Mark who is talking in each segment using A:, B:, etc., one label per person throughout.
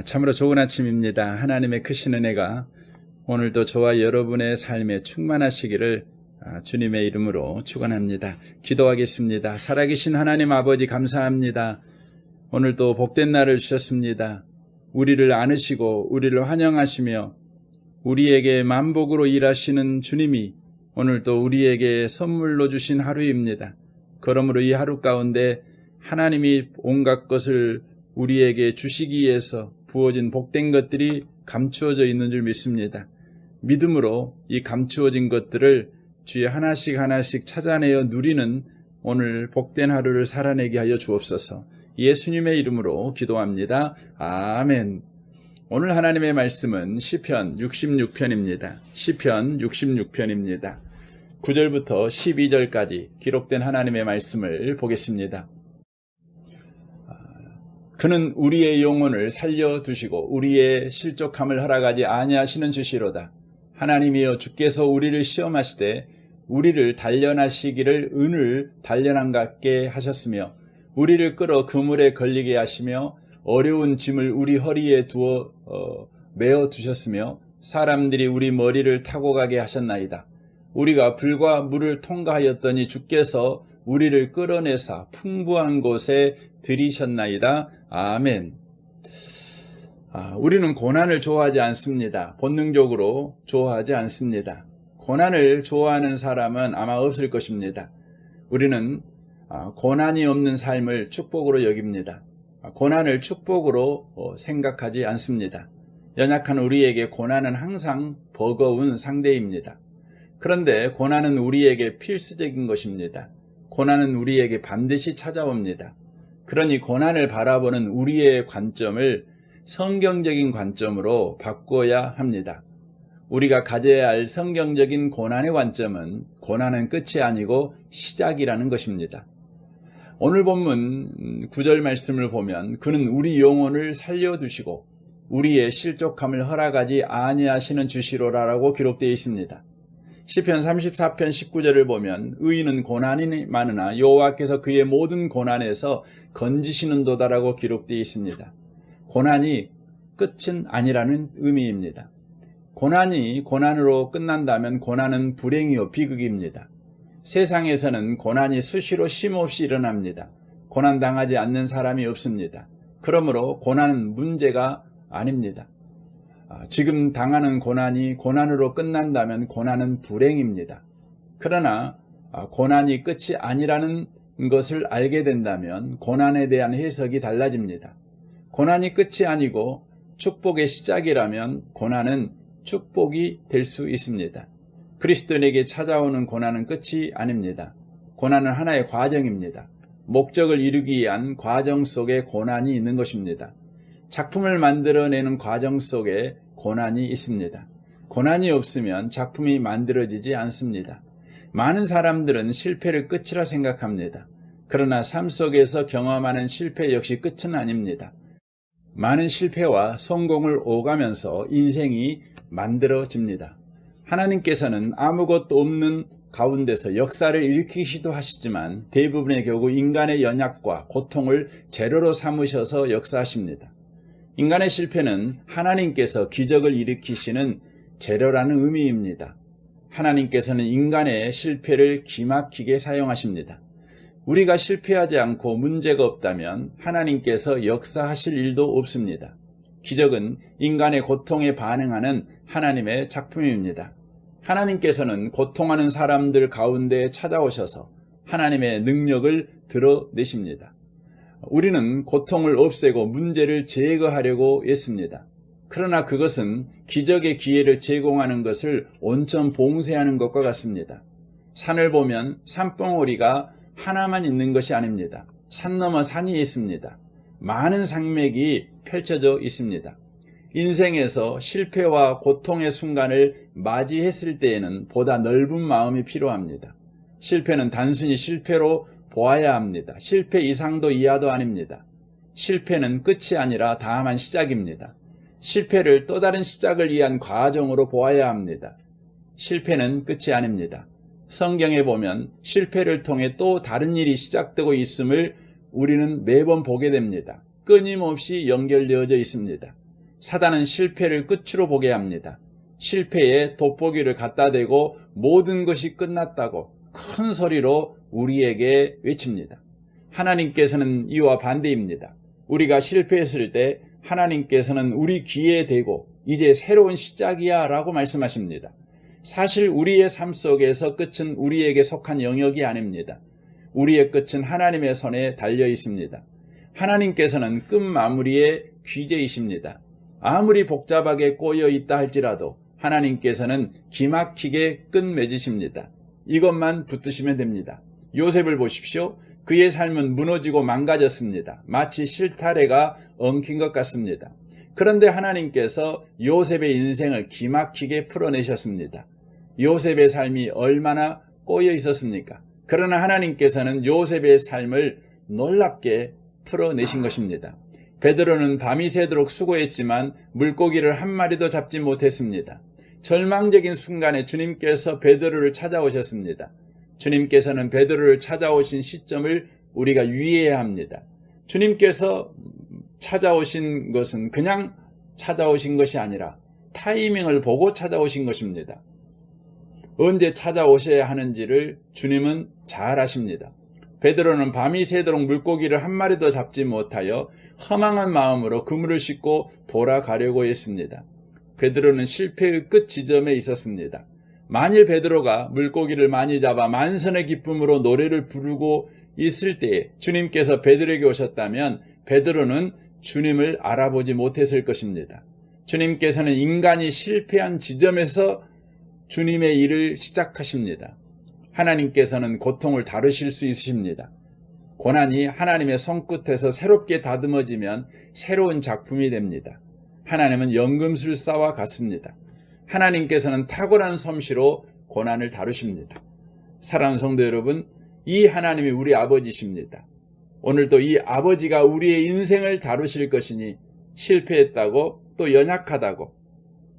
A: 참으로 좋은 아침입니다. 하나님의 크신 은혜가 오늘도 저와 여러분의 삶에 충만하시기를 주님의 이름으로 축원합니다. 기도하겠습니다. 살아계신 하나님 아버지 감사합니다. 오늘도 복된 날을 주셨습니다. 우리를 안으시고 우리를 환영하시며 우리에게 만복으로 일하시는 주님이 오늘도 우리에게 선물로 주신 하루입니다. 그러므로 이 하루 가운데 하나님이 온갖 것을 우리에게 주시기 위해서 부어진 복된 것들이 감추어져 있는 줄 믿습니다. 믿음으로 이 감추어진 것들을 주의 하나씩 하나씩 찾아내어 누리는 오늘 복된 하루를 살아내게 하여 주옵소서. 예수님의 이름으로 기도합니다. 아멘. 오늘 하나님의 말씀은 시편 66편입니다. 시편 66편입니다. 9절부터 12절까지 기록된 하나님의 말씀을 보겠습니다. 그는 우리의 영혼을 살려두시고 우리의 실족함을 허락하지 아니하시는 주시로다. 하나님이여 주께서 우리를 시험하시되 우리를 단련하시기를 은을 단련함 같게 하셨으며 우리를 끌어 그물에 걸리게 하시며 어려운 짐을 우리 허리에 두어 메어 두셨으며 사람들이 우리 머리를 타고 가게 하셨나이다. 우리가 불과 물을 통과하였더니 주께서 우리를 끌어내사 풍부한 곳에 들이셨나이다. 아멘. 우리는 고난을 좋아하지 않습니다. 본능적으로 좋아하지 않습니다. 고난을 좋아하는 사람은 아마 없을 것입니다. 우리는 고난이 없는 삶을 축복으로 여깁니다. 고난을 축복으로 생각하지 않습니다. 연약한 우리에게 고난은 항상 버거운 상대입니다. 그런데 고난은 우리에게 필수적인 것입니다. 고난은 우리에게 반드시 찾아옵니다. 그러니 고난을 바라보는 우리의 관점을 성경적인 관점으로 바꿔야 합니다. 우리가 가져야 할 성경적인 고난의 관점은 고난은 끝이 아니고 시작이라는 것입니다. 오늘 본문 9절 말씀을 보면 그는 우리 영혼을 살려두시고 우리의 실족함을 허락하지 아니하시는 주시로라라고 기록되어 있습니다. 시편 34편 19절을 보면 의인은 고난이 많으나 여호와께서 그의 모든 고난에서 건지시는도다라고 기록되어 있습니다. 고난이 끝은 아니라는 의미입니다. 고난이 고난으로 끝난다면 고난은 불행이요 비극입니다. 세상에서는 고난이 수시로 쉼없이 일어납니다. 고난당하지 않는 사람이 없습니다. 그러므로 고난은 문제가 아닙니다. 지금 당하는 고난이 고난으로 끝난다면 고난은 불행입니다. 그러나 고난이 끝이 아니라는 것을 알게 된다면 고난에 대한 해석이 달라집니다. 고난이 끝이 아니고 축복의 시작이라면 고난은 축복이 될 수 있습니다. 그리스도인에게 찾아오는 고난은 끝이 아닙니다. 고난은 하나의 과정입니다. 목적을 이루기 위한 과정 속에 고난이 있는 것입니다. 작품을 만들어내는 과정 속에 고난이 있습니다. 고난이 없으면 작품이 만들어지지 않습니다. 많은 사람들은 실패를 끝이라 생각합니다. 그러나 삶 속에서 경험하는 실패 역시 끝은 아닙니다. 많은 실패와 성공을 오가면서 인생이 만들어집니다. 하나님께서는 아무것도 없는 가운데서 역사를 일으키시기도 하시지만 대부분의 경우 인간의 연약과 고통을 재료로 삼으셔서 역사하십니다. 인간의 실패는 하나님께서 기적을 일으키시는 재료라는 의미입니다. 하나님께서는 인간의 실패를 기막히게 사용하십니다. 우리가 실패하지 않고 문제가 없다면 하나님께서 역사하실 일도 없습니다. 기적은 인간의 고통에 반응하는 하나님의 작품입니다. 하나님께서는 고통하는 사람들 가운데 찾아오셔서 하나님의 능력을 드러내십니다. 우리는 고통을 없애고 문제를 제거하려고 했습니다. 그러나 그것은 기적의 기회를 제공하는 것을 온천 봉쇄하는 것과 같습니다. 산을 보면 산봉우리가 하나만 있는 것이 아닙니다. 산 너머 산이 있습니다. 많은 산맥이 펼쳐져 있습니다. 인생에서 실패와 고통의 순간을 맞이했을 때에는 보다 넓은 마음이 필요합니다. 실패는 단순히 실패로 보아야 합니다. 실패 이상도 이하도 아닙니다. 실패는 끝이 아니라 다만 시작입니다. 실패를 또 다른 시작을 위한 과정으로 보아야 합니다. 실패는 끝이 아닙니다. 성경에 보면 실패를 통해 또 다른 일이 시작되고 있음을 우리는 매번 보게 됩니다. 끊임없이 연결되어져 있습니다. 사단은 실패를 끝으로 보게 합니다. 실패에 돋보기를 갖다 대고 모든 것이 끝났다고 큰 소리로 우리에게 외칩니다. 하나님께서는 이와 반대입니다. 우리가 실패했을 때 하나님께서는 우리 귀에 대고 이제 새로운 시작이야 라고 말씀하십니다. 사실 우리의 삶 속에서 끝은 우리에게 속한 영역이 아닙니다. 우리의 끝은 하나님의 손에 달려 있습니다. 하나님께서는 끝 마무리의 귀재이십니다. 아무리 복잡하게 꼬여 있다 할지라도 하나님께서는 기막히게 끝 맺으십니다. 이것만 붙드시면 됩니다. 요셉을 보십시오. 그의 삶은 무너지고 망가졌습니다. 마치 실타래가 엉킨 것 같습니다. 그런데 하나님께서 요셉의 인생을 기막히게 풀어내셨습니다. 요셉의 삶이 얼마나 꼬여 있었습니까? 그러나 하나님께서는 요셉의 삶을 놀랍게 풀어내신 것입니다. 베드로는 밤이 새도록 수고했지만 물고기를 한 마리도 잡지 못했습니다. 절망적인 순간에 주님께서 베드로를 찾아오셨습니다. 주님께서는 베드로를 찾아오신 시점을 우리가 유의해야 합니다. 주님께서 찾아오신 것은 그냥 찾아오신 것이 아니라 타이밍을 보고 찾아오신 것입니다. 언제 찾아오셔야 하는지를 주님은 잘 아십니다. 베드로는 밤이 새도록 물고기를 한 마리도 잡지 못하여 허망한 마음으로 그물을 싣고 돌아가려고 했습니다. 베드로는 실패의 끝 지점에 있었습니다. 만일 베드로가 물고기를 많이 잡아 만선의 기쁨으로 노래를 부르고 있을 때에 주님께서 베드로에게 오셨다면 베드로는 주님을 알아보지 못했을 것입니다. 주님께서는 인간이 실패한 지점에서 주님의 일을 시작하십니다. 하나님께서는 고통을 다루실 수 있으십니다. 고난이 하나님의 손끝에서 새롭게 다듬어지면 새로운 작품이 됩니다. 하나님은 연금술사와 같습니다. 하나님께서는 탁월한 솜씨로 고난을 다루십니다. 사랑하는 성도 여러분, 이 하나님이 우리 아버지십니다. 오늘도 이 아버지가 우리의 인생을 다루실 것이니 실패했다고 또 연약하다고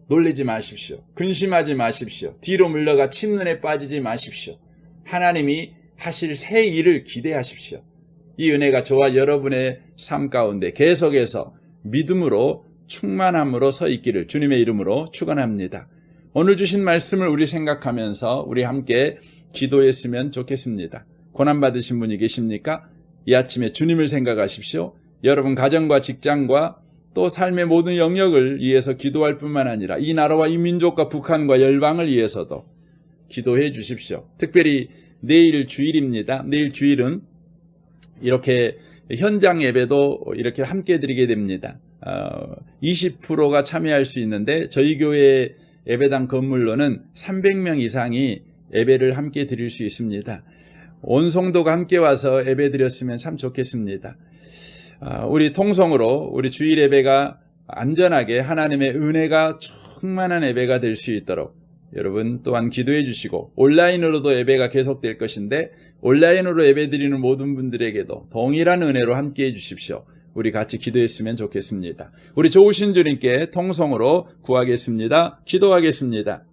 A: 놀라지 마십시오. 근심하지 마십시오. 뒤로 물러가 침눈에 빠지지 마십시오. 하나님이 하실 새 일을 기대하십시오. 이 은혜가 저와 여러분의 삶 가운데 계속해서 믿음으로 충만함으로 서 있기를 주님의 이름으로 축원합니다. 오늘 주신 말씀을 우리 생각하면서 우리 함께 기도했으면 좋겠습니다. 고난받으신 분이 계십니까? 이 아침에 주님을 생각하십시오. 여러분 가정과 직장과 또 삶의 모든 영역을 위해서 기도할 뿐만 아니라 이 나라와 이 민족과 북한과 열방을 위해서도 기도해 주십시오. 특별히 내일 주일입니다. 내일 주일은 이렇게 현장 예배도 이렇게 함께 드리게 됩니다. 20%가 참여할 수 있는데 저희 교회 예배당 건물로는 300명 이상이 예배를 함께 드릴 수 있습니다. 온 성도가 함께 와서 예배 드렸으면 참 좋겠습니다. 우리 통성으로 우리 주일 예배가 안전하게 하나님의 은혜가 충만한 예배가 될 수 있도록 여러분 또한 기도해 주시고 온라인으로도 예배가 계속될 것인데 온라인으로 예배 드리는 모든 분들에게도 동일한 은혜로 함께 해 주십시오. 우리 같이 기도했으면 좋겠습니다. 우리 좋으신 주님께 통성으로 구하겠습니다. 기도하겠습니다.